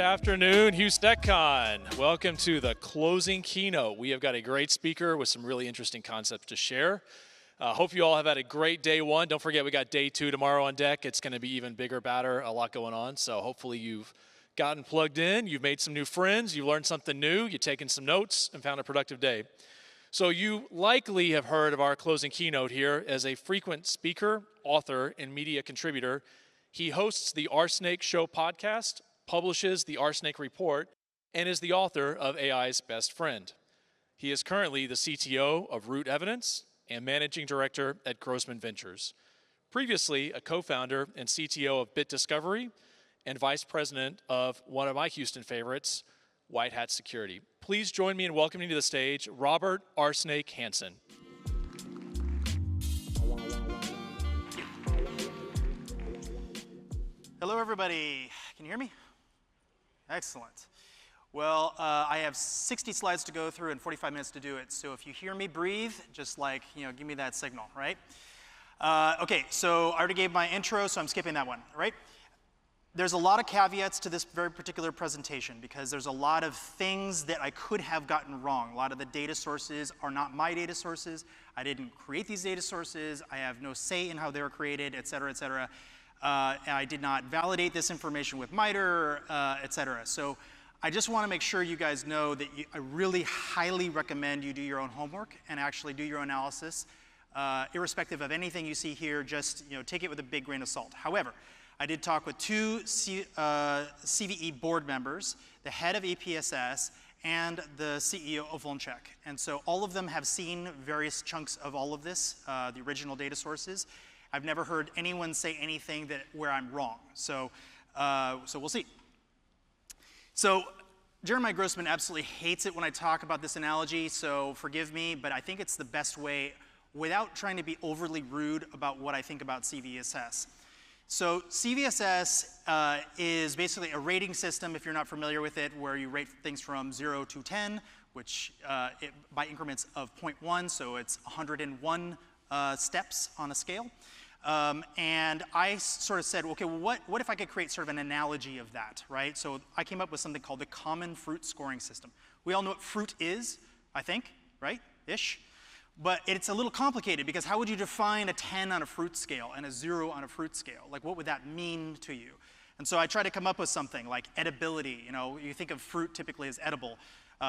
afternoon, HoustonCon. Welcome to the closing keynote. We have got a great speaker with some really interesting concepts to share. Hope you all have had a great day one. Don't forget, we got day two tomorrow on deck. It's going to be even bigger, badder, a lot going on. So hopefully you've gotten plugged in, you've made some new friends, you've learned something new, you've taken some notes, and found a productive day. So you likely have heard of our closing keynote here. As a frequent speaker, author, and media contributor, he hosts the RSnake Show podcast, publishes the RSnake Report, and is the author of AI's Best Friend. He is currently the CTO of Root Evidence and managing director at Grossman Ventures. Previously, a co-founder and CTO of Bit Discovery and vice president of one of my Houston favorites, White Hat Security. Please join me in welcoming to the stage Robert RSnake Hansen. Hello, everybody. Can you hear me? Excellent. Well, I have 60 slides to go through and 45 minutes to do it. So if you hear me breathe, just give me that signal, right? Okay, so I already gave my intro, so I'm skipping that one, right? There's a lot of caveats to this very particular presentation because there's a lot of things that I could have gotten wrong. A lot of the data sources are not my data sources. I didn't create these data sources. I have no say in how they were created, et cetera, et cetera. And I did not validate this information with MITRE, et cetera. So I just want to make sure you guys know that I really highly recommend you do your own homework and actually do your own analysis. Irrespective of anything you see here, just take it with a big grain of salt. However, I did talk with two CVE board members, the head of EPSS, and the CEO of Volncheck. And so all of them have seen various chunks of all of this, the original data sources. I've never heard anyone say anything where I'm wrong. So we'll see. So Jeremiah Grossman absolutely hates it when I talk about this analogy, so forgive me, but I think it's the best way without trying to be overly rude about what I think about CVSS. So CVSS is basically a rating system, if you're not familiar with it, where you rate things from 0 to 10, which by increments of 0.1, so it's 101 steps on a scale. And I sort of said, okay, well, what if I could create sort of an analogy of that, right? So I came up with something called the common fruit scoring system. We all know what fruit is, I think, right? Ish. But it's a little complicated because how would you define a 10 on a fruit scale and a 0 on a fruit scale? Like, what would that mean to you? And so I tried to come up with something like edibility. You think of fruit typically as edible.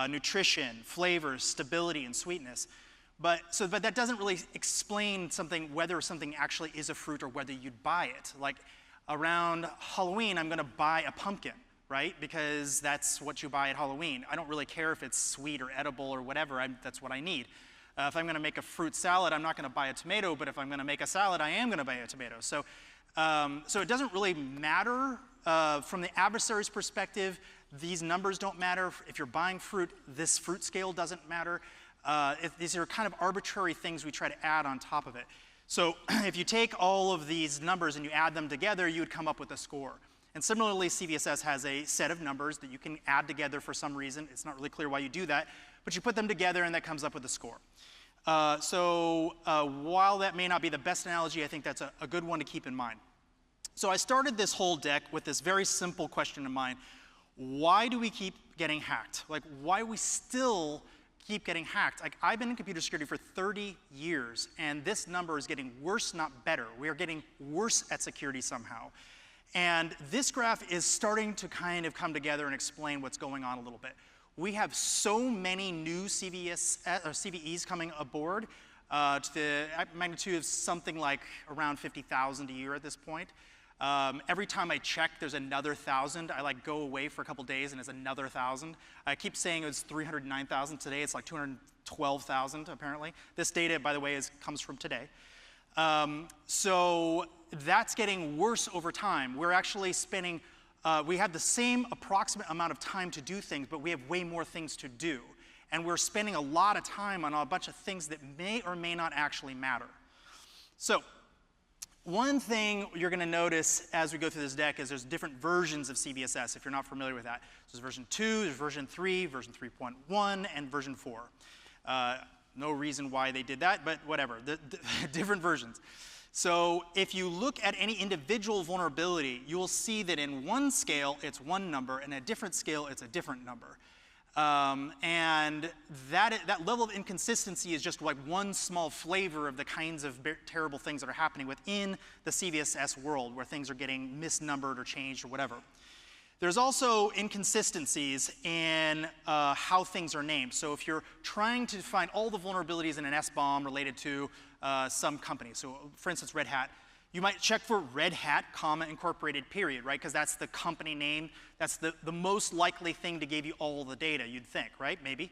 Nutrition, flavors, stability, and sweetness. But that doesn't really explain whether something actually is a fruit or whether you'd buy it. Like around Halloween, I'm going to buy a pumpkin, right? Because that's what you buy at Halloween. I don't really care if it's sweet or edible or whatever. That's what I need. If I'm going to make a fruit salad, I'm not going to buy a tomato. But if I'm going to make a salad, I am going to buy a tomato. So it doesn't really matter. From the adversary's perspective, these numbers don't matter. If you're buying fruit, this fruit scale doesn't matter. These are kind of arbitrary things we try to add on top of it. So if you take all of these numbers and you add them together, you would come up with a score. And similarly, CVSS has a set of numbers that you can add together for some reason. It's not really clear why you do that, but you put them together and that comes up with a score. While that may not be the best analogy, I think that's a good one to keep in mind. So I started this whole deck with this very simple question in mind. Why do we keep getting hacked? Like, why do we still keep getting hacked? Like, I've been in computer security for 30 years, and this number is getting worse, not better. We are getting worse at security somehow. And this graph is starting to kind of come together and explain what's going on a little bit. We have so many new CVEs coming aboard to the magnitude of something like around 50,000 a year at this point. Every time I check, there's another 1,000. I go away for a couple days and it's another 1,000. I keep saying it was 309,000 today. It's like 212,000 apparently. This data, by the way, comes from today. So that's getting worse over time. We're actually spending, we have the same approximate amount of time to do things, but we have way more things to do. And we're spending a lot of time on a bunch of things that may or may not actually matter. So one thing you're going to notice as we go through this deck is there's different versions of CVSS, if you're not familiar with that. So there's version 2, there's version 3, version 3.1, and version 4. No reason why they did that, but whatever, the different versions. So if you look at any individual vulnerability, you will see that in one scale, it's one number, and in a different scale, it's a different number. And that level of inconsistency is just like one small flavor of the kinds of terrible things that are happening within the CVSS world, where things are getting misnumbered or changed or whatever. There's also inconsistencies in how things are named. So if you're trying to find all the vulnerabilities in an SBOM related to some company, so for instance, Red Hat, you might check for Red Hat, comma, incorporated, period, right? Because that's the company name. That's the most likely thing to give you all the data, you'd think, right? Maybe.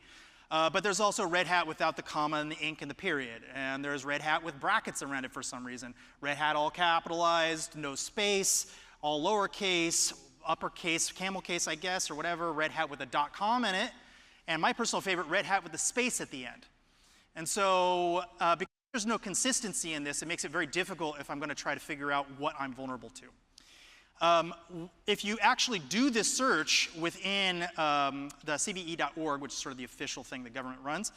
But there's also Red Hat without the comma and the ink and the period. And there's Red Hat with brackets around it for some reason. Red Hat all capitalized, no space, all lowercase, uppercase, camel case, I guess, or whatever, Red Hat with a .com in it, and my personal favorite, Red Hat with a space at the end. And so because there's no consistency in this, it makes it very difficult if I'm going to try to figure out what I'm vulnerable to. If you actually do this search within the cve.org, which is sort of the official thing the government runs,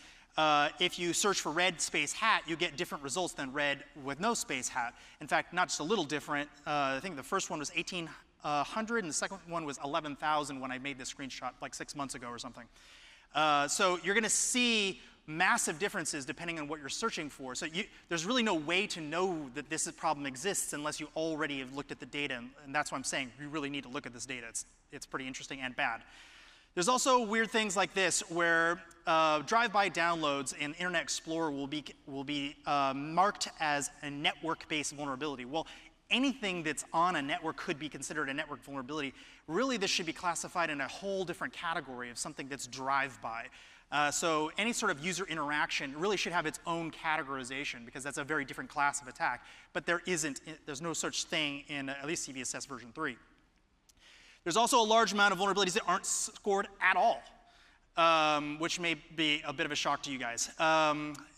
if you search for red space hat, you get different results than red with no space hat. In fact, not just a little different. I think the first one was 1,800, and the second one was 11,000 when I made this screenshot like 6 months ago or something. So you're going to see massive differences depending on what you're searching for. So there's really no way to know that this problem exists unless you already have looked at the data, and that's why I'm saying you really need to look at this data. It's pretty interesting and bad. There's also weird things like this where drive-by downloads in Internet Explorer will be marked as a network-based vulnerability. Well, anything that's on a network could be considered a network vulnerability. Really, this should be classified in a whole different category of something that's drive-by. So any sort of user interaction really should have its own categorization, because that's a very different class of attack. But there's no such thing in at least CVSS version 3. There's also a large amount of vulnerabilities that aren't scored at all, which may be a bit of a shock to you guys.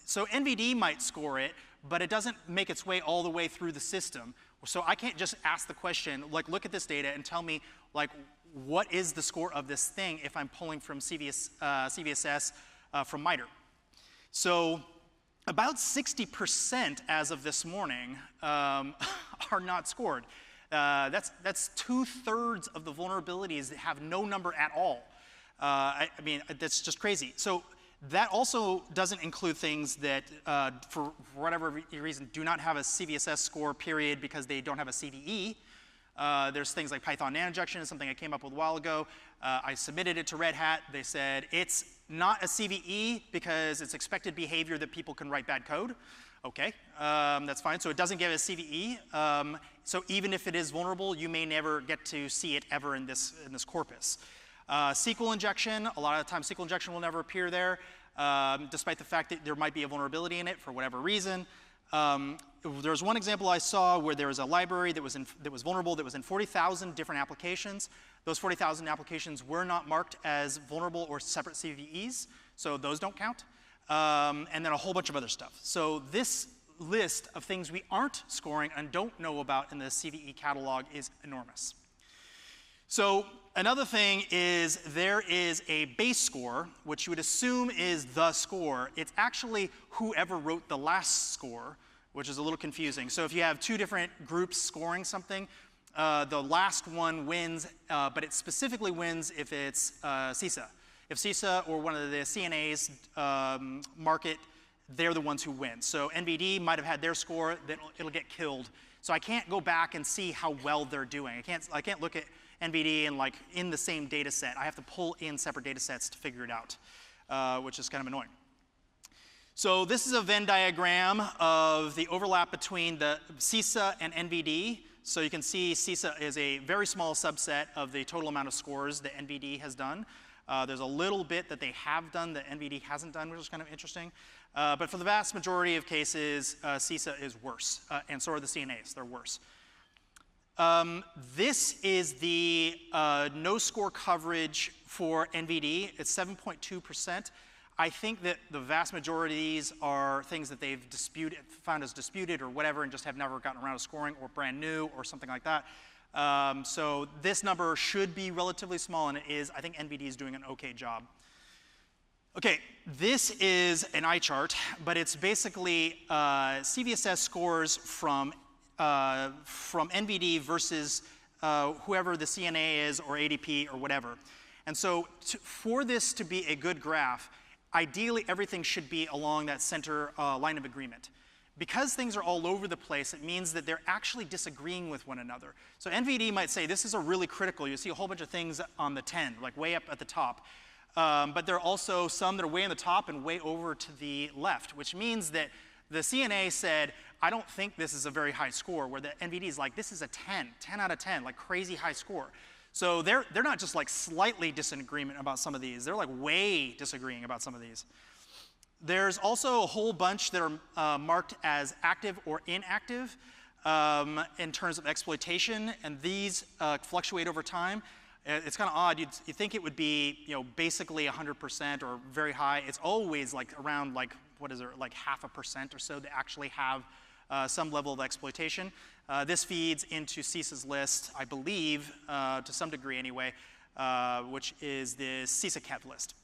So NVD might score it, but it doesn't make its way all the way through the system. So I can't just ask the question, like, look at this data and tell me, like, what is the score of this thing if I'm pulling from CVSS from MITRE. So about 60% as of this morning are not scored. That's 2/3 of the vulnerabilities that have no number at all. I mean, that's just crazy. So that also doesn't include things that, for whatever reason, do not have a CVSS score, period, because they don't have a CVE. There's things like Python nanoinjection, is something I came up with a while ago. I submitted it to Red Hat. They said it's not a CVE because it's expected behavior that people can write bad code. Okay, that's fine. So it doesn't give a CVE. So even if it is vulnerable, you may never get to see it ever in this corpus. SQL injection, a lot of the time SQL injection will never appear there, despite the fact that there might be a vulnerability in it for whatever reason. There was one example I saw where there was a library that was vulnerable that was in 40,000 different applications. Those 40,000 applications were not marked as vulnerable or separate CVEs, so those don't count. And then a whole bunch of other stuff. So this list of things we aren't scoring and don't know about in the CVE catalog is enormous. So another thing is there is a base score, which you would assume is the score. It's actually whoever wrote the last score, which is a little confusing. So if you have two different groups scoring something, the last one wins, but it specifically wins if it's CISA. If CISA or one of the CNAs mark it, they're the ones who win. So NVD might have had their score, then it'll get killed. So I can't go back and see how well they're doing. I can't look at NVD and like in the same data set. I have to pull in separate data sets to figure it out, which is kind of annoying. So this is a Venn diagram of the overlap between the CISA and NVD. So you can see CISA is a very small subset of the total amount of scores that NVD has done. There's a little bit that they have done that NVD hasn't done, which is kind of interesting. But for the vast majority of cases, CISA is worse, and so are the CNAs. They're worse. This is the no score coverage for NVD. It's 7.2%. I think that the vast majority of these are things that they've found as disputed or whatever, and just have never gotten around to scoring, or brand new, or something like that. So this number should be relatively small, and it is. I think NVD is doing an okay job. Okay, this is an eye chart, but it's basically CVSS scores from NVD versus whoever the CNA is or ADP or whatever. And so for this to be a good graph, ideally everything should be along that center line of agreement. Because things are all over the place, it means that they're actually disagreeing with one another. So NVD might say this is a really critical. You see a whole bunch of things on the 10, like way up at the top. But there are also some that are way on the top and way over to the left, which means that the CNA said, I don't think this is a very high score, where the NVD is like, this is a 10 out of 10, like crazy high score. So they're not just like slightly disagreement about some of these, they're like way disagreeing about some of these. There's also a whole bunch that are marked as active or inactive in terms of exploitation, and these fluctuate over time. It's kind of odd. You'd think it would be, basically 100% or very high. It's always like around like, what is it, like 0.5% or so that actually have some level of exploitation. This feeds into CISA's list, I believe, to some degree anyway, which is the CISA-KEV list.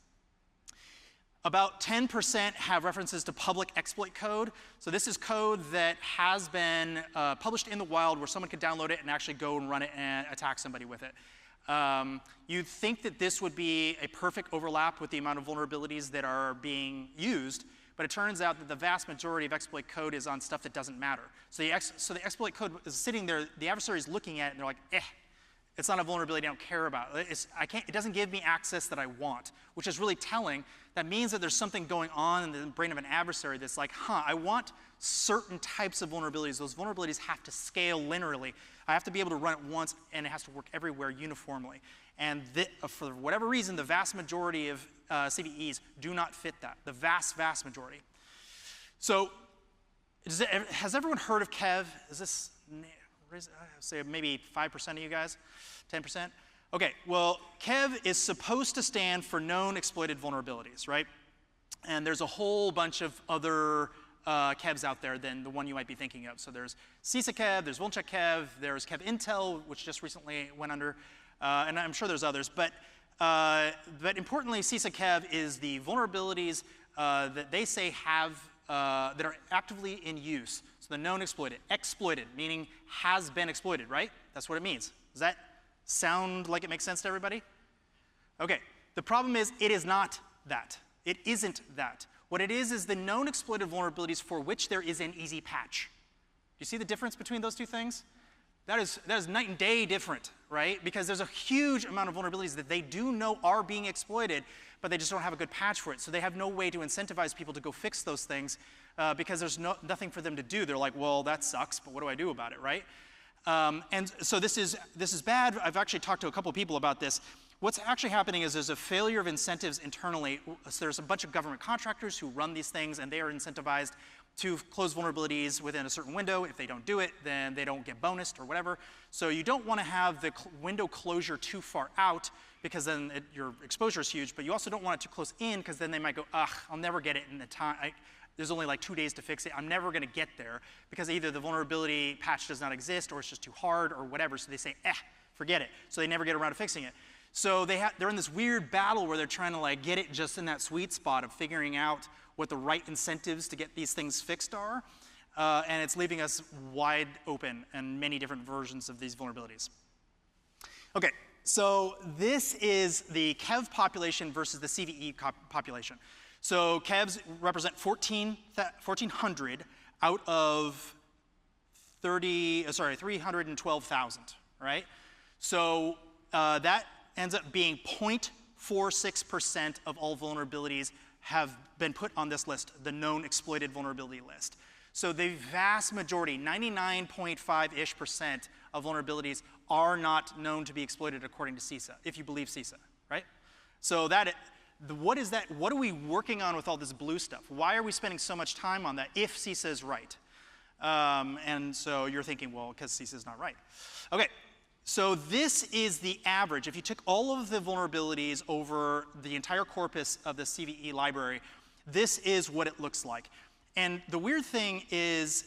About 10% have references to public exploit code. So this is code that has been published in the wild where someone could download it and actually go and run it and attack somebody with it. You'd think that this would be a perfect overlap with the amount of vulnerabilities that are being used, but it turns out that the vast majority of exploit code is on stuff that doesn't matter. So the exploit code is sitting there, the adversary is looking at it, and they're like, it's not a vulnerability I don't care about. It doesn't give me access that I want, which is really telling. That means that there's something going on in the brain of an adversary that's like, I want certain types of vulnerabilities. Those vulnerabilities have to scale linearly. I have to be able to run it once, and it has to work everywhere uniformly. And for whatever reason, the vast majority of CVEs do not fit that, the vast, vast majority. So has everyone heard of KEV? Is this, say maybe 5% of you guys, 10%? Okay, well, KEV is supposed to stand for known exploited vulnerabilities, right? And there's a whole bunch of other KEVs out there than the one you might be thinking of. So there's CISA-KEV, there's Vulnercheck KEV, there's KEV Intel, which just recently went under, and I'm sure there's others. But importantly, CISA-KEV is the vulnerabilities that they say have, that are actively in use. So the known exploited. Exploited, meaning has been exploited, right? That's what it means. Does that sound like it makes sense to everybody? Okay, the problem is it is not that. It isn't that. What it is the known exploited vulnerabilities for which there is an easy patch. Do you see the difference between those two things? That is night and day different, right? Because there's a huge amount of vulnerabilities that they do know are being exploited, but they just don't have a good patch for it. So they have no way to incentivize people to go fix those things because there's nothing for them to do. They're like, well, that sucks, but what do I do about it, right? And so this is bad. I've actually talked to a couple of people about this. What's actually happening is there's a failure of incentives internally. So there's a bunch of government contractors who run these things, and they are incentivized to close vulnerabilities within a certain window. If they don't do it, then they don't get bonused or whatever. So you don't want to have the window closure too far out because then your exposure is huge, but you also don't want it too close in because then they might go, I'll never get it in the time. There's only like 2 days to fix it. I'm never going to get there because either the vulnerability patch does not exist or it's just too hard or whatever. So they say, forget it. So they never get around to fixing it. So they're in this weird battle where they're trying to like get it just in that sweet spot of figuring out what the right incentives to get these things fixed are. And it's leaving us wide open in many different versions of these vulnerabilities. Okay, so this is the KEV population versus the CVE population. So KEVs represent 1,400 out of 312,000, right? So that ends up being 0.46% of all vulnerabilities have been put on this list, the known exploited vulnerability list. So the vast majority, 99.5-ish% of vulnerabilities are not known to be exploited according to CISA, if you believe CISA, right? So what is that? What are we working on with all this blue stuff? Why are we spending so much time on that if CISA is right? And so you're thinking, well, because CISA is not right. Okay. So this is the average. If you took all of the vulnerabilities over the entire corpus of the CVE library, this is what it looks like. And the weird thing is,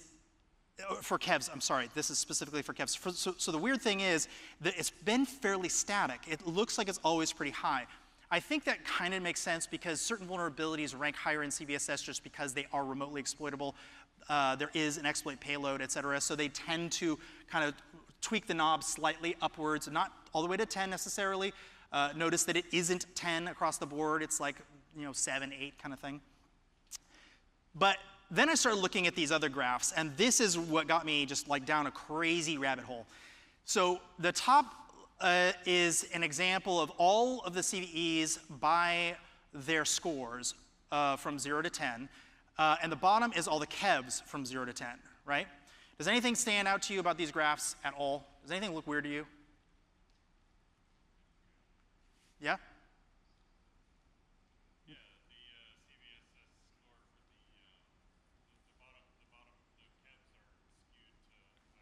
for KEVs, I'm sorry, this is specifically for KEVs. So the weird thing is that it's been fairly static. It looks like it's always pretty high. I think that kind of makes sense because certain vulnerabilities rank higher in CVSS just because they are remotely exploitable. There is an exploit payload, et cetera, so they tend to kind of tweak the knob slightly upwards, not all the way to 10 necessarily. Notice that it isn't 10 across the board. It's like 7, 8 kind of thing. But then I started looking at these other graphs, and this is what got me just like down a crazy rabbit hole. So the top is an example of all of the CVEs by their scores from 0 to 10. And the bottom is all the KEVs from 0 to 10, right? Does anything stand out to you about these graphs at all? Does anything look weird to you? Yeah? Yeah, the CVSS score for the bottom, the KEVs are skewed to higher.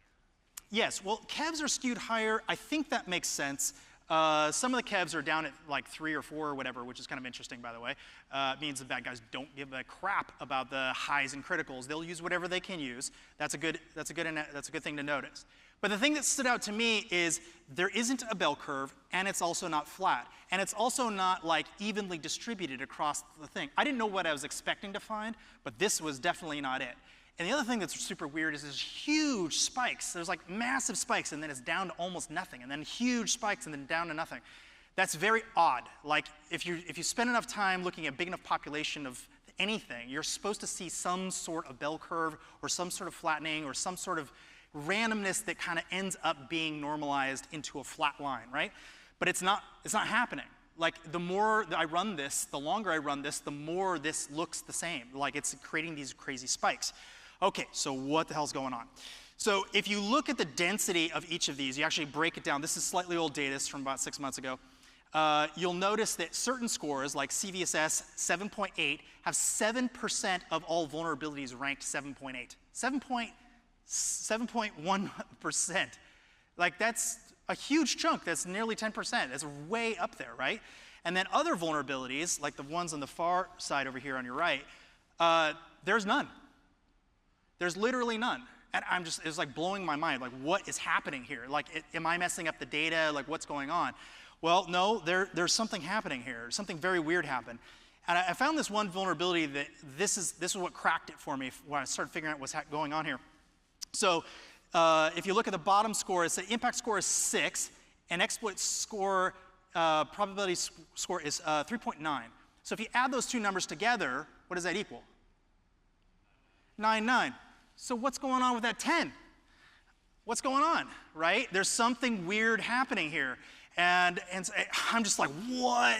Yes, well, KEVs are skewed higher. I think that makes sense. Some of the KEVs are down at like 3 or 4 or whatever, which is kind of interesting, by the way. It means the bad guys don't give a crap about the highs and criticals. They'll use whatever they can use. That's a good thing to notice. But the thing that stood out to me is there isn't a bell curve, and it's also not flat. And it's also not like evenly distributed across the thing. I didn't know what I was expecting to find, but this was definitely not it. And the other thing that's super weird is there's huge spikes. There's like massive spikes, and then it's down to almost nothing, and then huge spikes, and then down to nothing. That's very odd. Like if you spend enough time looking at a big enough population of anything, you're supposed to see some sort of bell curve or some sort of flattening or some sort of randomness that kind of ends up being normalized into a flat line, right? But it's not happening. Like the more I run this, the longer I run this, the more this looks the same. Like it's creating these crazy spikes. Okay, so what the hell's going on? So if you look at the density of each of these, you actually break it down. This is slightly old data, it's from about 6 months ago. You'll notice that certain scores, like CVSS 7.8, have 7% of all vulnerabilities ranked 7.8. 7.1%. Like that's a huge chunk. That's nearly 10%. That's way up there, right? And then other vulnerabilities, like the ones on the far side over here on your right, there's none. There's literally none. And it's like blowing my mind. Like, what is happening here? Like, am I messing up the data? Like, what's going on? Well, no, there's something happening here. Something very weird happened. And I found this one vulnerability that this is what cracked it for me when I started figuring out what's going on here. So if you look at the bottom score, it's the impact score is 6, and exploit score, probability score is 3.9. So if you add those two numbers together, what does that equal? 9.9. So what's going on with that 10? What's going on, right? There's something weird happening here. And I'm just like, what?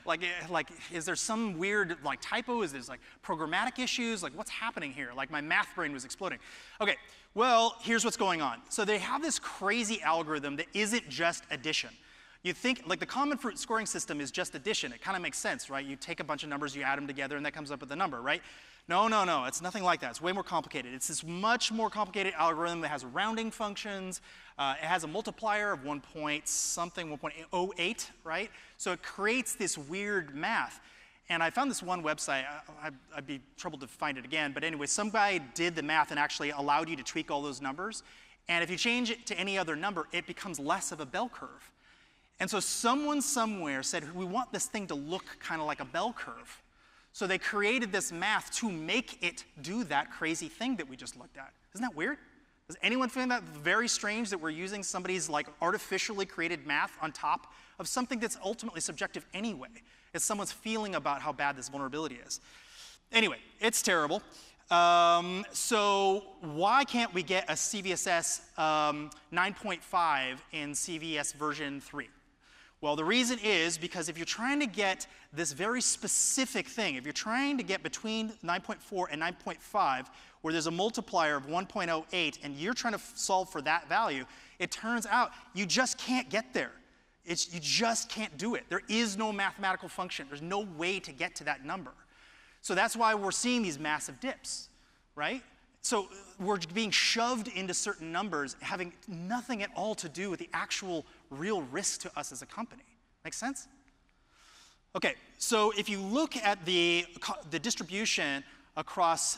like, is there some weird like typo? Is there like programmatic issues? Like, what's happening here? Like, my math brain was exploding. Okay, well, here's what's going on. So they have this crazy algorithm that isn't just addition. You think, like, the common fruit scoring system is just addition. It kind of makes sense, right? You take a bunch of numbers, you add them together, and that comes up with a number, right? No, it's nothing like that. It's way more complicated. It's this much more complicated algorithm that has rounding functions. It has a multiplier of 1.08, right? So it creates this weird math. And I found this one website. I'd be troubled to find it again. But anyway, some guy did the math and actually allowed you to tweak all those numbers. And if you change it to any other number, it becomes less of a bell curve. And so someone somewhere said, we want this thing to look kind of like a bell curve. So they created this math to make it do that crazy thing that we just looked at. Isn't that weird? Does anyone find that very strange that we're using somebody's like artificially created math on top of something that's ultimately subjective anyway? It's someone's feeling about how bad this vulnerability is. Anyway, it's terrible. So why can't we get a CVSS 9.5 in CVS version 3? Well, the reason is because if you're trying to get this very specific thing, if you're trying to get between 9.4 and 9.5, where there's a multiplier of 1.08, and you're trying to solve for that value, it turns out you just can't get there. You just can't do it. There is no mathematical function. There's no way to get to that number. So that's why we're seeing these massive dips, right? So we're being shoved into certain numbers, having nothing at all to do with the actual real risk to us as a company. Make sense? Okay, so if you look at the distribution across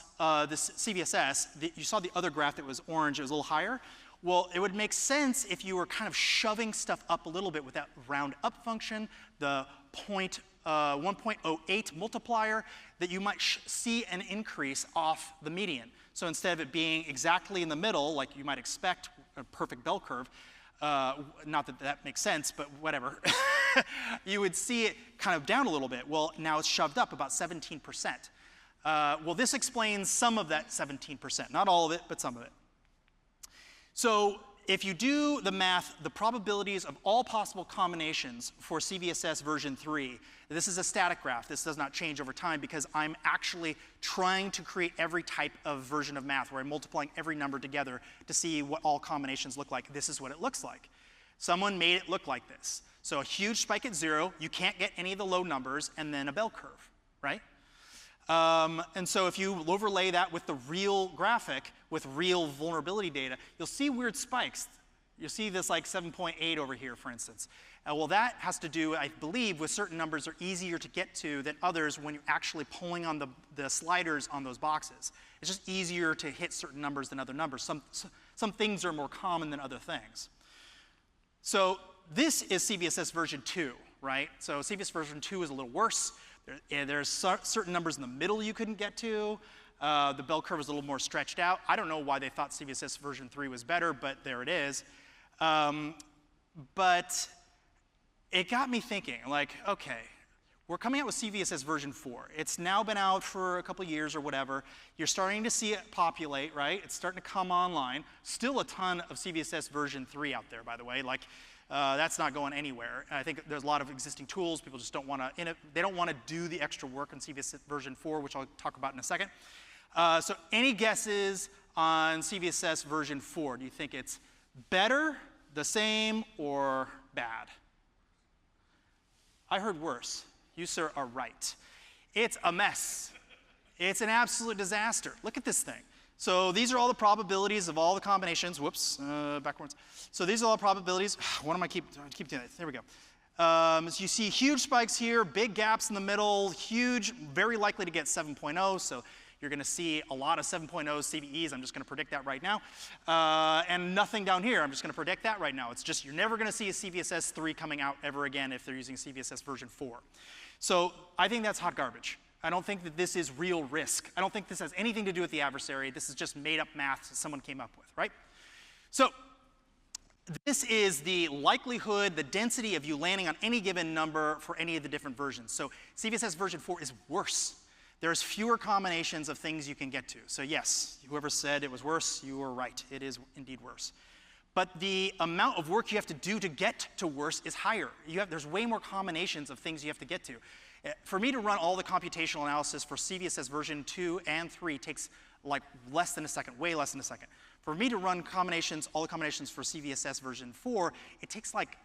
this CVSS, you saw the other graph that was orange, it was a little higher. Well, it would make sense if you were kind of shoving stuff up a little bit with that round up function, the 1.08 multiplier, that you might see an increase off the median. So instead of it being exactly in the middle, like you might expect, a perfect bell curve, not that that makes sense, but whatever, you would see it kind of down a little bit. Well, now it's shoved up about 17%. Well, this explains some of that 17%. Not all of it, but some of it. So if you do the math, the probabilities of all possible combinations for CVSS version 3, this is a static graph. This does not change over time because I'm actually trying to create every type of version of math where I'm multiplying every number together to see what all combinations look like. This is what it looks like. Someone made it look like this. So a huge spike at 0, you can't get any of the low numbers, and then a bell curve, right? And so if you overlay that with the real graphic, with real vulnerability data, you'll see weird spikes. You'll see this like 7.8 over here, for instance. Well, that has to do, I believe, with certain numbers are easier to get to than others when you're actually pulling on the sliders on those boxes. It's just easier to hit certain numbers than other numbers. Some things are more common than other things. So this is CVSS version 2, right? So CVSS version 2 is a little worse. There's certain numbers in the middle you couldn't get to. The bell curve is a little more stretched out. I don't know why they thought CVSS version 3 was better, but there it is. But it got me thinking, like, okay, we're coming out with CVSS version 4. It's now been out for a couple years or whatever. You're starting to see it populate, right? It's starting to come online. Still a ton of CVSS version 3 out there, by the way. Like, that's not going anywhere. I think there's a lot of existing tools. People just don't want to, they don't want to do the extra work on CVSS version 4, which I'll talk about in a second. So any guesses on CVSS version 4? Do you think it's better, the same, or bad? I heard worse. You, sir, are right. It's a mess. It's an absolute disaster. Look at this thing. So these are all the probabilities of all the combinations. Whoops, backwards. So these are all the probabilities. What am I keep doing that? There we go. So you see huge spikes here, big gaps in the middle, huge, very likely to get 7.0. So you're going to see a lot of 7.0 CVEs. I'm just going to predict that right now. And nothing down here. I'm just going to predict that right now. It's just you're never going to see a CVSS 3 coming out ever again if they're using CVSS version 4. So I think that's hot garbage. I don't think that this is real risk. I don't think this has anything to do with the adversary. This is just made up math that someone came up with, right? So this is the likelihood, the density of you landing on any given number for any of the different versions. So CVSS version 4 is worse. There's fewer combinations of things you can get to. So yes, whoever said it was worse, you were right. It is indeed worse. But the amount of work you have to do to get to worse is higher. There's way more combinations of things you have to get to. For me to run all the computational analysis for CVSS version 2 and 3 takes like less than a second, way less than a second. For me to run combinations, all the combinations for CVSS version 4, it takes like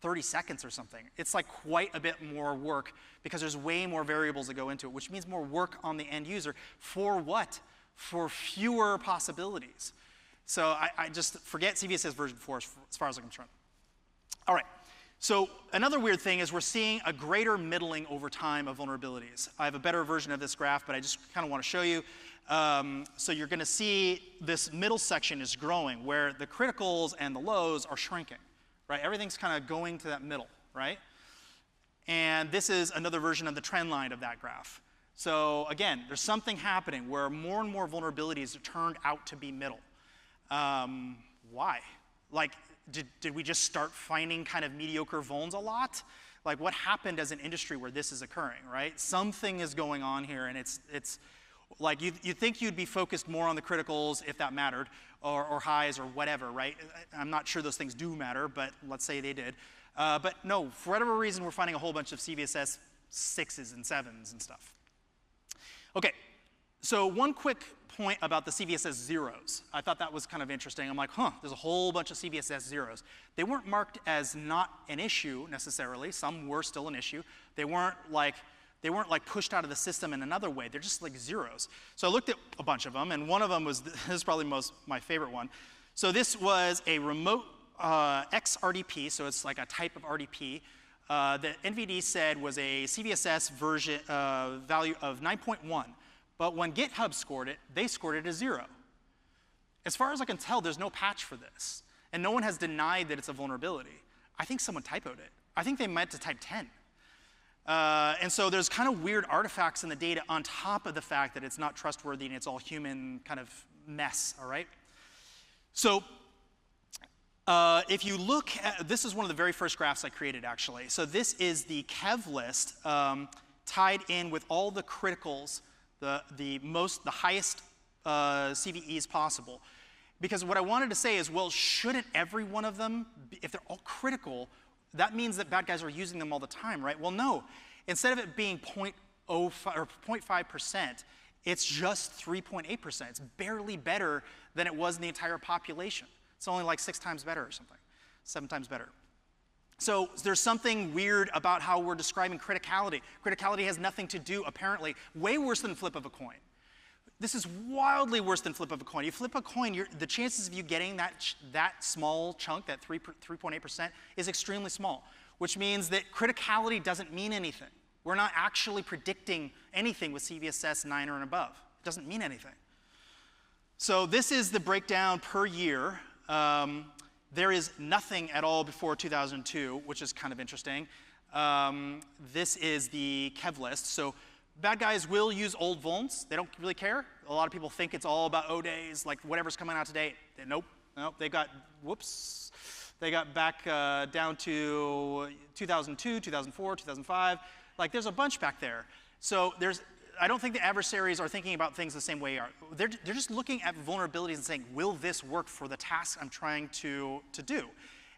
30 seconds or something. It's like quite a bit more work because there's way more variables that go into it, which means more work on the end user. For what? For fewer possibilities. So I just forget CVSS version 4 as far as I'm concerned. All right. So another weird thing is we're seeing a greater middling over time of vulnerabilities. I have a better version of this graph, but I just kind of want to show you. So you're going to see this middle section is growing where the criticals and the lows are shrinking, right? Everything's kind of going to that middle, right? And this is another version of the trend line of that graph. So again, there's something happening where more and more vulnerabilities turned out to be middle. Why? Like, did we just start finding kind of mediocre vulns a lot? Like, what happened as an industry where this is occurring, right? Something is going on here, and it's like you'd think you'd be focused more on the criticals if that mattered, or highs or whatever, right? I'm not sure those things do matter, but let's say they did. But no, for whatever reason, we're finding a whole bunch of CVSS 6s and 7s and stuff. Okay, so one quick point about the CVSS zeros. I thought that was kind of interesting. I'm like, there's a whole bunch of CVSS zeros. They weren't marked as not an issue necessarily. Some were still an issue. They weren't like pushed out of the system in another way. They're just like zeros. So I looked at a bunch of them, and one of them was, this is probably my favorite one. So this was a remote XRDP, so it's like a type of RDP that NVD said was a CVSS version value of 9.1. But when GitHub scored it, they scored it as 0. As far as I can tell, there's no patch for this. And no one has denied that it's a vulnerability. I think someone typoed it. I think they meant to type 10. And so there's kind of weird artifacts in the data on top of the fact that it's not trustworthy and it's all human kind of mess, all right? So if you look at, this is one of the very first graphs I created, actually. So this is the Kev list tied in with all the criticals, the highest CVEs possible. Because what I wanted to say is, well, shouldn't every one of them, if they're all critical, that means that bad guys are using them all the time, right? Well, no. Instead of it being 0.05 or 0.5%, it's just 3.8%. It's barely better than it was in the entire population. It's only like 6 times better or something, 7 times better. So there's something weird about how we're describing criticality. Criticality has nothing to do, apparently, way worse than flip of a coin. This is wildly worse than flip of a coin. You flip a coin, the chances of you getting that small chunk, that 3.8%, is extremely small, which means that criticality doesn't mean anything. We're not actually predicting anything with CVSS 9 or above. It doesn't mean anything. So this is the breakdown per year. There is nothing at all before 2002, which is kind of interesting. This is the Kev list. So bad guys will use old vulns. They don't really care. A lot of people think it's all about O-days, like whatever's coming out today. Nope. They got, whoops. They got back down to 2002, 2004, 2005. Like there's a bunch back there. So I don't think the adversaries are thinking about things the same way. They're just looking at vulnerabilities and saying, will this work for the task I'm trying to do?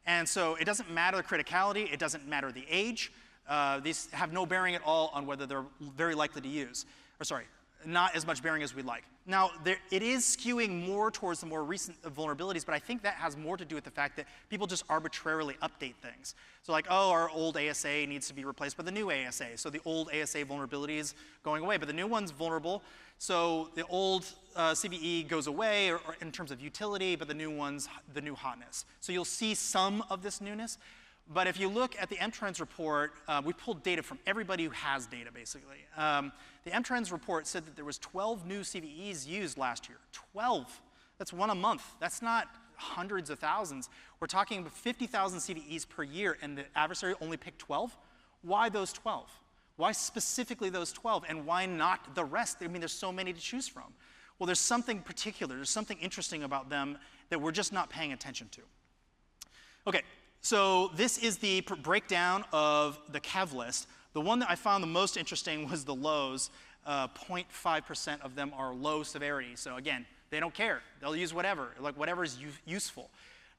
And so it doesn't matter the criticality. It doesn't matter the age. These have no bearing at all on whether they're very likely to use. Or sorry, not as much bearing as we'd like. Now, it is skewing more towards the more recent vulnerabilities, but I think that has more to do with the fact that people just arbitrarily update things. So like, oh, our old ASA needs to be replaced by the new ASA. So the old ASA vulnerability is going away, but the new one's vulnerable. So the old CVE goes away or in terms of utility, but the new one's the new hotness. So you'll see some of this newness. But if you look at the MTrends report, we pulled data from everybody who has data, basically. The MTrends report said that there was 12 new CVEs used last year. 12. That's one a month. That's not hundreds of thousands. We're talking about 50,000 CVEs per year, and the adversary only picked 12? Why those 12? Why specifically those 12, and why not the rest? I mean, there's so many to choose from. Well, there's something particular. There's something interesting about them that we're just not paying attention to. Okay. So this is the breakdown of the Kev list. The one that I found the most interesting was the lows. 0.5% of them are low severity. So again, they don't care. They'll use whatever, like whatever is useful.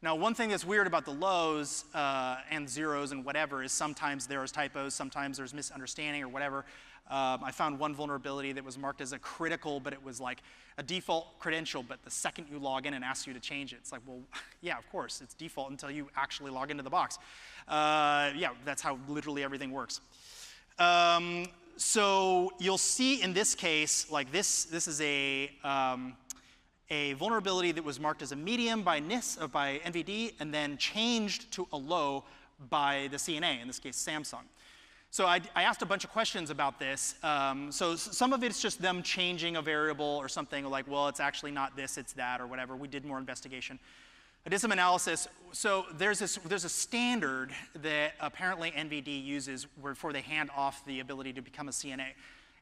Now, one thing that's weird about the lows and zeros and whatever is sometimes there's typos, sometimes there's misunderstanding or whatever. I found one vulnerability that was marked as a critical, but it was like a default credential, but the second you log in and asks you to change it, it's like, well, yeah, of course, it's default until you actually log into the box. Yeah, that's how literally everything works. So you'll see in this case, like this is a vulnerability that was marked as a medium by by NVD, and then changed to a low by the CNA, in this case, Samsung. So I asked a bunch of questions about this. So some of it's just them changing a variable or something like, well, it's actually not this, it's that, or whatever. We did more investigation. I did some analysis. So there's a standard that apparently NVD uses before they hand off the ability to become a CNA.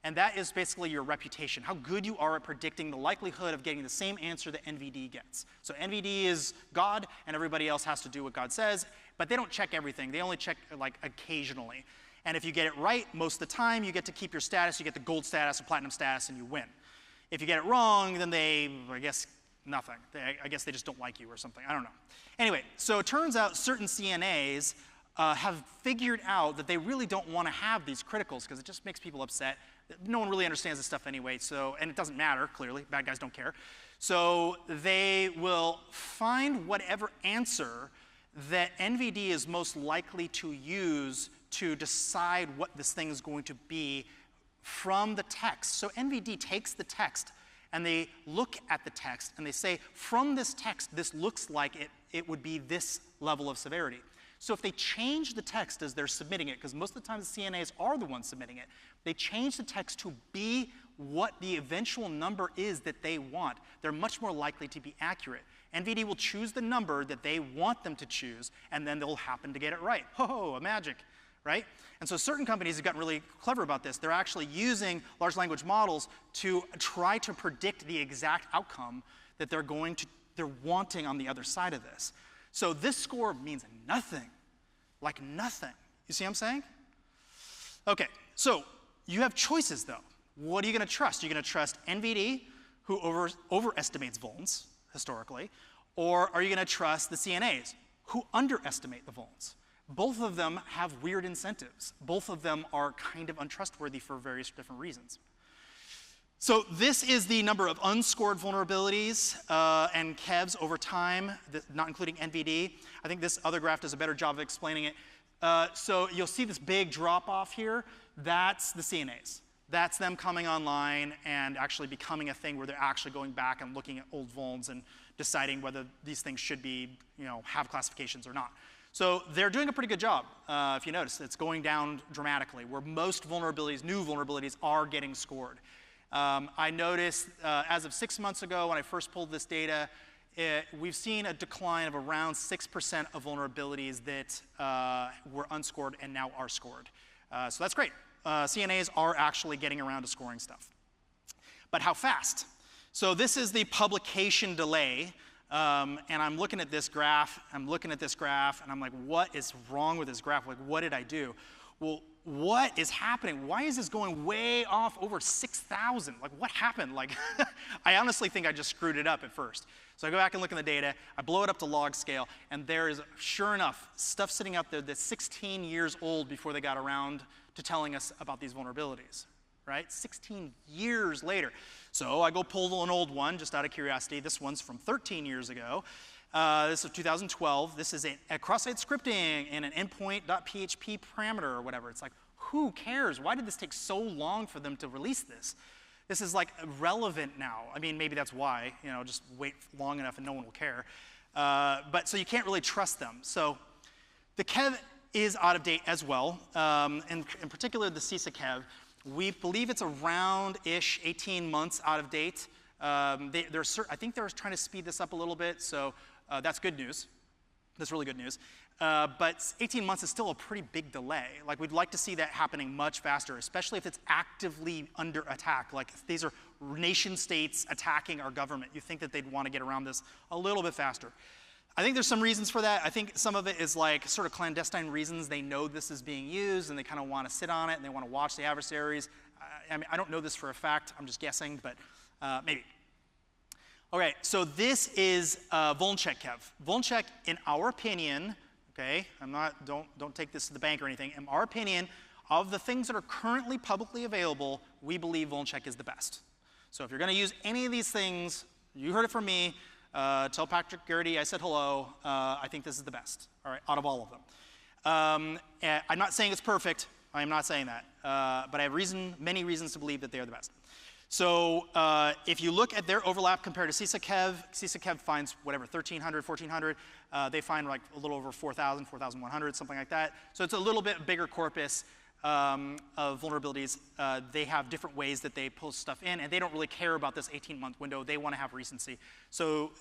And that is basically your reputation, how good you are at predicting the likelihood of getting the same answer that NVD gets. So NVD is God, and everybody else has to do what God says, but they don't check everything. They only check like occasionally. And if you get it right most of the time, you get to keep your status. You get the gold status or platinum status, and you win. If you get it wrong, then I guess, nothing. I guess they just don't like you or something. I don't know. Anyway, so it turns out certain CNAs have figured out that they really don't want to have these criticals because it just makes people upset. No one really understands this stuff anyway, and it doesn't matter, clearly. Bad guys don't care. So they will find whatever answer that NVD is most likely to use to decide what this thing is going to be from the text. So NVD takes the text, and they look at the text, and they say, from this text, this looks like it would be this level of severity. So if they change the text as they're submitting it, because most of the time the CNAs are the ones submitting it, they change the text to be what the eventual number is that they want, they're much more likely to be accurate. NVD will choose the number that they want them to choose, and then they'll happen to get it right. Ho-ho, a magic. right? And so certain companies have gotten really clever about this. They're actually using large language models to try to predict the exact outcome that they're wanting on the other side of this. So this score means nothing, like nothing. You see what I'm saying? Okay, so you have choices though. What are you going to trust? You're going to trust NVD, who overestimates vulns historically, or are you going to trust the CNAs, who underestimate the vulns? Both of them have weird incentives. Both of them are kind of untrustworthy for various different reasons. So this is the number of unscored vulnerabilities and KEVs over time, not including NVD. I think this other graph does a better job of explaining it. So you'll see this big drop off here. That's the CNAs. That's them coming online and actually becoming a thing where they're actually going back and looking at old vulns and deciding whether these things should be, have classifications or not. So they're doing a pretty good job. If you notice, it's going down dramatically, where most vulnerabilities, new vulnerabilities, are getting scored. I noticed as of 6 months ago, when I first pulled this data, we've seen a decline of around 6% of vulnerabilities that were unscored and now are scored. So that's great. CNAs are actually getting around to scoring stuff. But how fast? So this is the publication delay. And I'm looking at this graph, and I'm like, what is wrong with this graph? Like, what did I do? Well, what is happening? Why is this going way off over 6,000? Like, what happened? Like, I honestly think I just screwed it up at first. So I go back and look in the data, I blow it up to log scale, and there is, sure enough, stuff sitting out there that's 16 years old before they got around to telling us about these vulnerabilities, right? 16 years later. So I go pull an old one, just out of curiosity. This one's from 13 years ago. This is 2012. This is a cross-site scripting in an endpoint.php parameter or whatever. It's like, who cares? Why did this take so long for them to release this? This is like relevant now. I mean, maybe that's why, just wait long enough and no one will care. But so you can't really trust them. So the KEV is out of date as well. In particular, the CISA KEV. We believe it's around-ish 18 months out of date. I think they're trying to speed this up a little bit, so that's good news. That's really good news. But 18 months is still a pretty big delay. Like, we'd like to see that happening much faster, especially if it's actively under attack. Like, if these are nation states attacking our government, you think that they'd want to get around this a little bit faster. I think there's some reasons for that. I think some of it is like sort of clandestine reasons. They know this is being used and they kind of want to sit on it and they want to watch the adversaries. I mean, I don't know this for a fact. I'm just guessing, but maybe. Okay, so this is vulncheck KEV. Vulncheck, in our opinion, okay, don't take this to the bank or anything. In our opinion, of the things that are currently publicly available, we believe vulncheck is the best. So if you're going to use any of these things, you heard it from me. Tell Patrick Garrity I said hello. I think this is the best, all right, out of all of them. I'm not saying it's perfect. I am not saying that. But I have many reasons to believe that they are the best. So if you look at their overlap compared to CISA KEV finds whatever, 1,300, 1,400. They find like a little over 4,000, 4,100, something like that. So it's a little bit bigger corpus of vulnerabilities. They have different ways that they pull stuff in, and they don't really care about this 18-month window. They want to have recency. So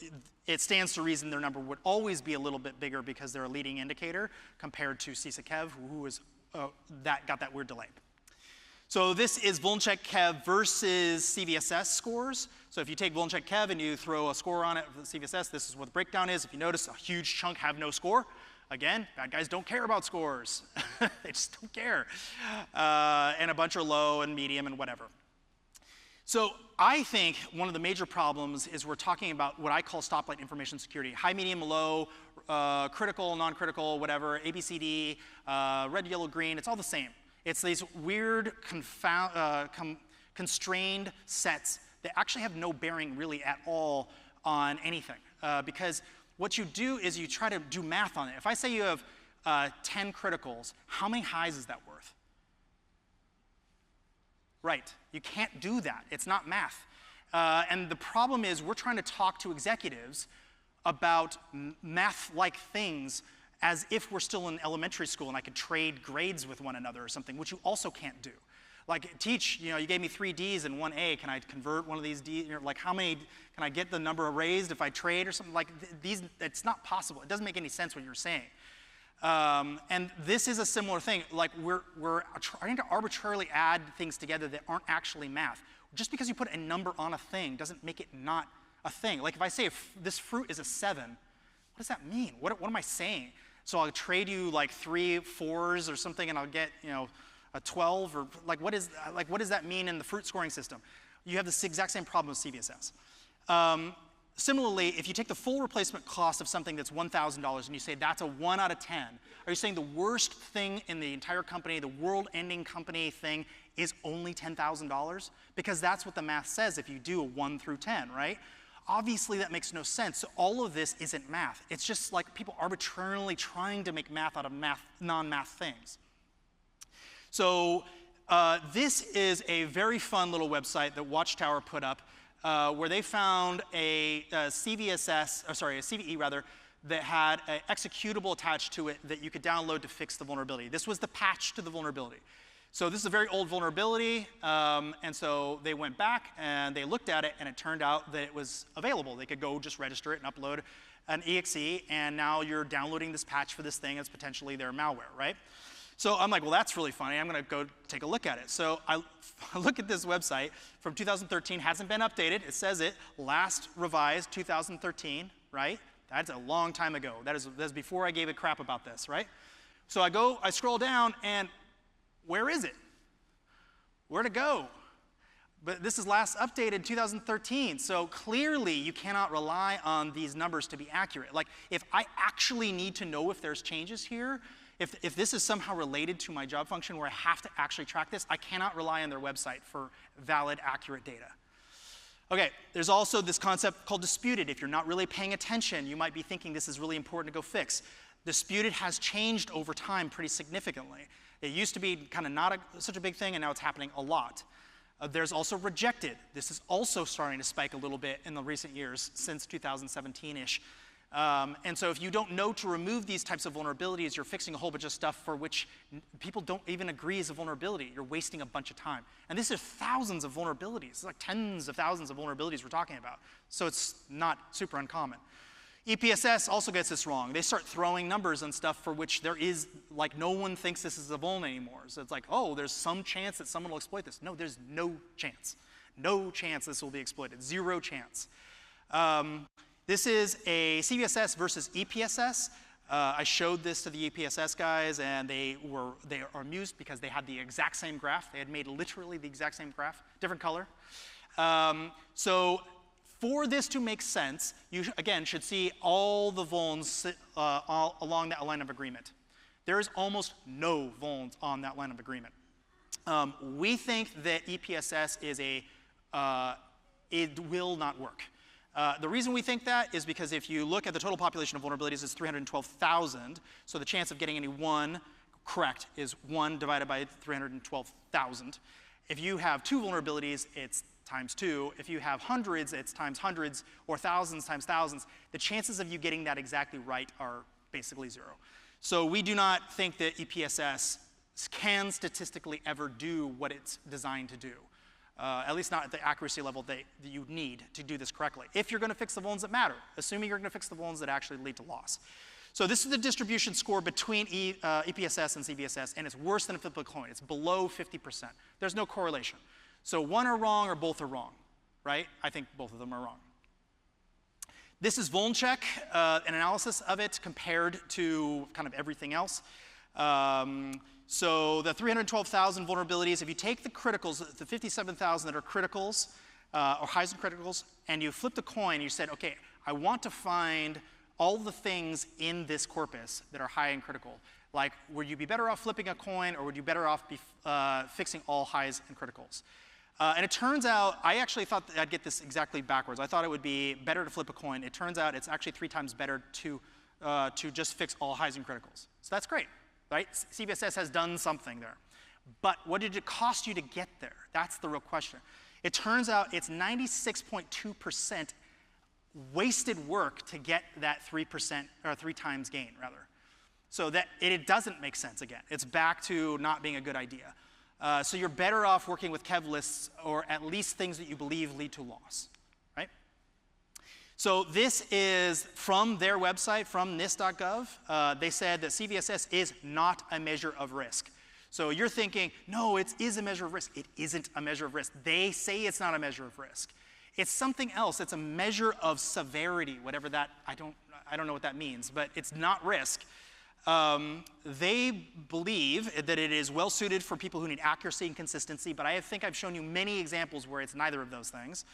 it stands to reason their number would always be a little bit bigger because they're a leading indicator compared to CISA KEV, who is, got that weird delay. So this is vulncheck KEV versus CVSS scores. So if you take vulncheck KEV and you throw a score on it for the CVSS, this is what the breakdown is. If you notice, a huge chunk have no score. Again, bad guys don't care about scores. They just don't care. And a bunch are low and medium and whatever. So I think one of the major problems is we're talking about what I call stoplight information security. High, medium, low, critical, non-critical, whatever, ABCD, red, yellow, green, it's all the same. It's these weird, constrained sets that actually have no bearing really at all on anything. Because what you do is you try to do math on it. If I say you have 10 criticals, how many highs is that worth? Right, you can't do that. It's not math. And the problem is we're trying to talk to executives about math-like things as if we're still in elementary school and I could trade grades with one another or something, which you also can't do. Like teach, you gave me 3 Ds and 1 A, can I convert one of these Ds? Like how many, can I get the number raised if I trade or something? Like these, it's not possible. It doesn't make any sense what you're saying. And this is a similar thing. Like we're trying to arbitrarily add things together that aren't actually math. Just because you put a number on a thing doesn't make it not a thing. Like if I say this fruit is a 7, what does that mean? What am I saying? So I'll trade you like 3 4s or something, and I'll get a 12, or like what does that mean in the fruit scoring system? You have this exact same problem with CVSS. Similarly, if you take the full replacement cost of something that's $1,000 and you say that's a 1 out of 10, are you saying the worst thing in the entire company, the world-ending company thing, is only $10,000? Because that's what the math says if you do a 1 through 10, right? Obviously, that makes no sense. So all of this isn't math. It's just like people arbitrarily trying to make math out of non-math things. So this is a very fun little website that Watchtower put up where they found a CVE rather, that had an executable attached to it that you could download to fix the vulnerability. This was the patch to the vulnerability. So this is a very old vulnerability, and so they went back and they looked at it, and it turned out that it was available. They could go just register it and upload an exe, and now you're downloading this patch for this thing as potentially their malware, right? So I'm like, well, that's really funny. I'm going to go take a look at it. So I look at this website from 2013. Hasn't been updated. It says it last revised 2013, right? That's a long time ago. That's before I gave a crap about this, right? So I scroll down, and where is it? Where'd it go? But this is last updated 2013, so clearly you cannot rely on these numbers to be accurate. Like, if I actually need to know if there's changes here, if this is somehow related to my job function where I have to actually track this, I cannot rely on their website for valid, accurate data. Okay, there's also this concept called disputed. If you're not really paying attention, you might be thinking this is really important to go fix. Disputed has changed over time pretty significantly. It used to be kind of not such a big thing, and now it's happening a lot. There's also rejected. This is also starting to spike a little bit in the recent years, since 2017-ish. And so if you don't know to remove these types of vulnerabilities, you're fixing a whole bunch of stuff for which people don't even agree is a vulnerability. You're wasting a bunch of time. And these are thousands of vulnerabilities. It's like tens of thousands of vulnerabilities we're talking about. So it's not super uncommon. EPSS also gets this wrong. They start throwing numbers and stuff for which there is, like, no one thinks this is a vuln anymore. So it's like, oh, there's some chance that someone will exploit this. No, there's no chance. No chance this will be exploited. Zero chance. This is a CVSS versus EPSS. I showed this to the EPSS guys, and they are amused because they had the exact same graph. They had made literally the exact same graph, different color. So for this to make sense, you, again, should see all the vulns all along that line of agreement. There is almost no vulns on that line of agreement. We think that EPSS is it will not work. The reason we think that is because if you look at the total population of vulnerabilities, it's 312,000. So the chance of getting any one correct is 1 divided by 312,000. If you have 2 vulnerabilities, it's times 2. If you have hundreds, it's times hundreds, or thousands times thousands. The chances of you getting that exactly right are basically 0. So we do not think that EPSS can statistically ever do what it's designed to do. At least not at the accuracy level that you need to do this correctly. If you're going to fix the vulns that matter, assuming you're going to fix the vulns that actually lead to loss. So this is the distribution score between EPSS and CVSS, and it's worse than a flip of a coin. It's below 50%. There's no correlation. So one are wrong or both are wrong, right? I think both of them are wrong. This is VulnCheck, an analysis of it compared to kind of everything else. So the 312,000 vulnerabilities, if you take the criticals, the 57,000 that are criticals, or highs and criticals, and you flip the coin, you said, okay, I want to find all the things in this corpus that are high and critical. Like, would you be better off flipping a coin, or would you better off be fixing all highs and criticals? And it turns out, I actually thought that I'd get this exactly backwards. I thought it would be better to flip a coin. It turns out it's actually 3 times better to just fix all highs and criticals. So that's great, right? CVSS has done something there. But what did it cost you to get there? That's the real question. It turns out it's 96.2% wasted work to get that 3%, or 3 times gain, rather. So that it doesn't make sense again. It's back to not being a good idea. So you're better off working with kev lists, or at least things that you believe lead to loss, right? So this is from their website, from NIST.gov. They said that CVSS is not a measure of risk. So you're thinking, no, it is a measure of risk. It isn't a measure of risk. They say it's not a measure of risk. It's something else. It's a measure of severity, whatever that, I don't know what that means, but it's not risk. They believe that it is well suited for people who need accuracy and consistency, but I think I've shown you many examples where it's neither of those things.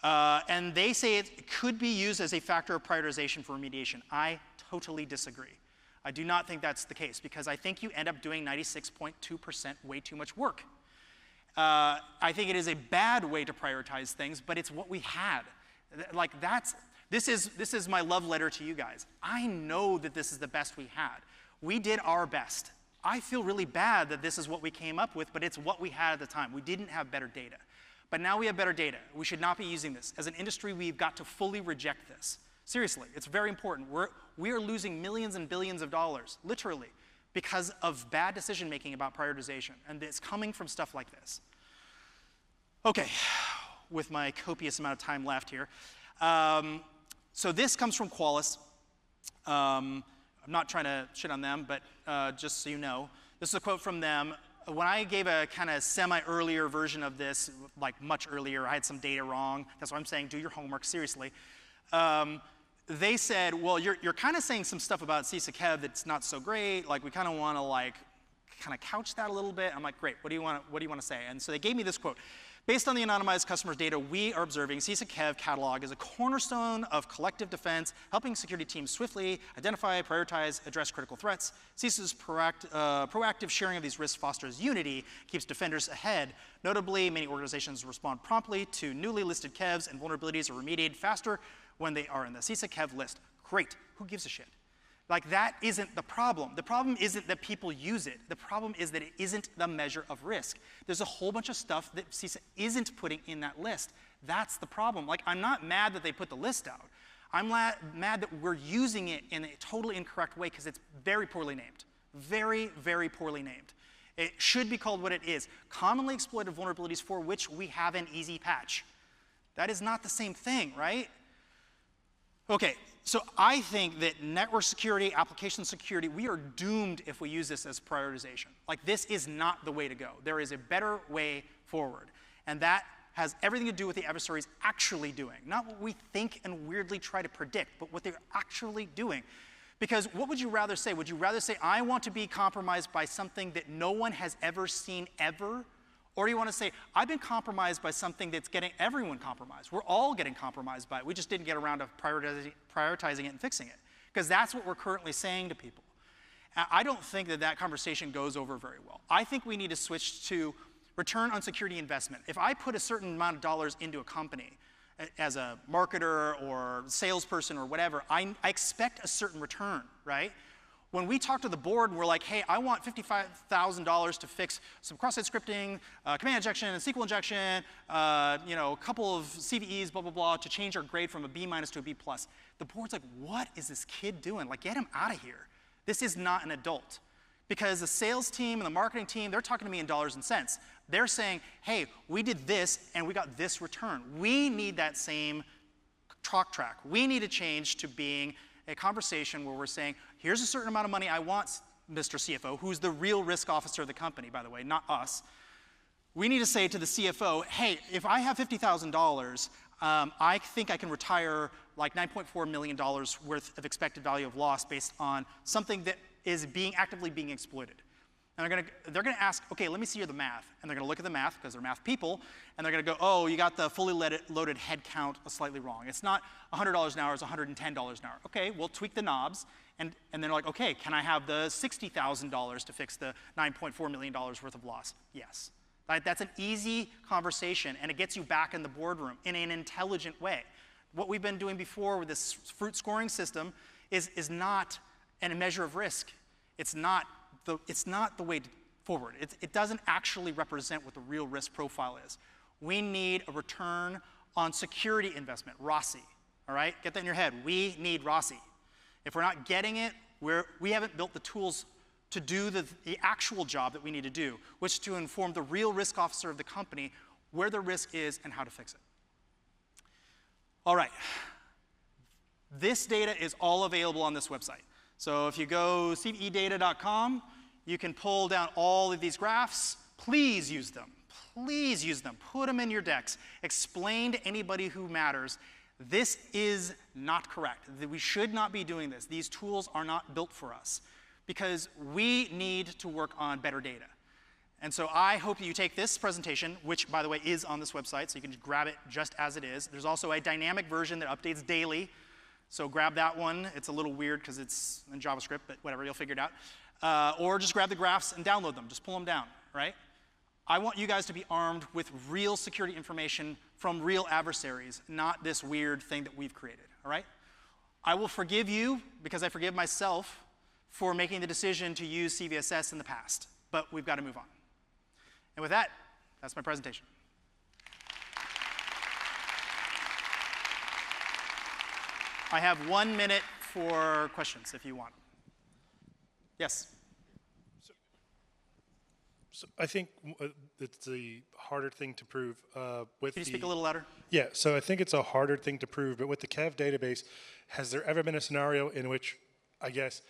And they say it could be used as a factor of prioritization for remediation. I totally disagree. I do not think that's the case, because I think you end up doing 96.2% way too much work. I think it is a bad way to prioritize things, but it's what we had. Like this is my love letter to you guys. I know that this is the best we had. We did our best. I feel really bad that this is what we came up with, but it's what we had at the time. We didn't have better data. But now we have better data. We should not be using this. As an industry, we've got to fully reject this. Seriously, it's very important. We are losing millions and billions of dollars, literally, because of bad decision making about prioritization. And it's coming from stuff like this. Okay, with my copious amount of time left here. So this comes from Qualys. I'm not trying to shit on them, but just so you know, this is a quote from them. When I gave a kind of semi-earlier version of this, like much earlier, I had some data wrong. That's why I'm saying do your homework, seriously. They said, well, you're kind of saying some stuff about CISA-KEV that's not so great. Like, we kind of want to like kind of couch that a little bit. I'm like, great, what do you want to say? And so they gave me this quote. Based on the anonymized customers' data, we are observing CISA-KEV catalog is a cornerstone of collective defense, helping security teams swiftly identify, prioritize, address critical threats. CISA's proactive sharing of these risks fosters unity, keeps defenders ahead. Notably, many organizations respond promptly to newly listed KEVs, and vulnerabilities are remediated faster when they are in the CISA-KEV list. Great, who gives a shit? Like, that isn't the problem. The problem isn't that people use it. The problem is that it isn't the measure of risk. There's a whole bunch of stuff that CISA isn't putting in that list. That's the problem. Like, I'm not mad that they put the list out. I'm mad that we're using it in a totally incorrect way because it's very poorly named. Very, very poorly named. It should be called what it is. Commonly exploited vulnerabilities for which we have an easy patch. That is not the same thing, right? Okay, so I think that network security, application security, we are doomed if we use this as prioritization. Like, this is not the way to go. There is a better way forward. And that has everything to do with the adversaries actually doing. Not what we think and weirdly try to predict, but what they're actually doing. Because what would you rather say? Would you rather say, I want to be compromised by something that no one has ever seen ever? Or do you want to say, I've been compromised by something that's getting everyone compromised? We're all getting compromised by it. We just didn't get around to prioritizing it and fixing it. Because that's what we're currently saying to people. I don't think that that conversation goes over very well. I think we need to switch to return on security investment. If I put a certain amount of dollars into a company, as a marketer or salesperson or whatever, I expect a certain return, right? When we talk to the board and we're like, hey, I want $55,000 to fix some cross-site scripting, command injection, and SQL injection, a couple of CVEs, blah, blah, blah, to change our grade from a B- to a B+. The board's like, what is this kid doing? Like, get him out of here. This is not an adult. Because the sales team and the marketing team, they're talking to me in dollars and cents. They're saying, hey, we did this and we got this return. We need that same talk track. We need to change to being a conversation where we're saying, here's a certain amount of money I want, Mr. CFO, who's the real risk officer of the company, by the way, not us. We need to say to the CFO, hey, if I have $50,000, I think I can retire like $9.4 million worth of expected value of loss based on something that is actively being exploited. And they're gonna ask, okay, let me see the math. And they're gonna look at the math, because they're math people, and they're gonna go, oh, you got the fully loaded head count slightly wrong. It's not $100 an hour, it's $110 an hour. Okay, we'll tweak the knobs, and they're like, okay, can I have the $60,000 to fix the $9.4 million worth of loss? Yes. Right? That's an easy conversation, and it gets you back in the boardroom in an intelligent way. What we've been doing before with this fruit scoring system is not a measure of risk. It's not the way forward. It doesn't actually represent what the real risk profile is. We need a return on security investment, ROSI, all right? Get that in your head. We need ROSI. If we're not getting it, we haven't built the tools to do the actual job that we need to do, which is to inform the real risk officer of the company where the risk is and how to fix it. All right. This data is all available on this website. So if you go cvedata.com, you can pull down all of these graphs. Please use them. Please use them. Put them in your decks. Explain to anybody who matters. This is not correct. We should not be doing this. These tools are not built for us because we need to work on better data. And so I hope that you take this presentation, which, by the way, is on this website, so you can just grab it just as it is. There's also a dynamic version that updates daily. So grab that one. It's a little weird because it's in JavaScript, but whatever, you'll figure it out. Or just grab the graphs and download them. Just pull them down, right? I want you guys to be armed with real security information from real adversaries, not this weird thing that we've created, all right? I will forgive you because I forgive myself for making the decision to use CVSS in the past, but we've got to move on. And with that, that's my presentation. I have 1 minute for questions if you want. Yes? So I think it's the harder thing to prove with Can you speak a little louder? Yeah, so I think it's a harder thing to prove, but with the Kev database, has there ever been a scenario in which, I guess,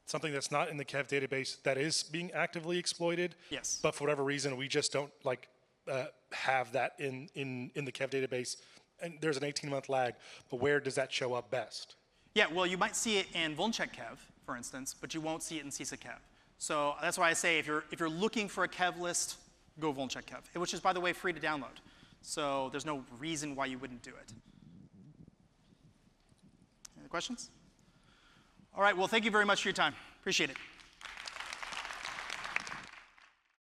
something that's not in the Kev database that is being actively exploited? Yes. But for whatever reason, we just don't have that in the Kev database, and there's an 18-month lag, but where does that show up best? Yeah, well, you might see it in Vulncheck Kev, for instance, but you won't see it in CISA Kev. So that's why I say if you're looking for a Kev list, go Vulncheck Kev, which is, by the way, free to download. So there's no reason why you wouldn't do it. Any questions? All right, well, thank you very much for your time. Appreciate it.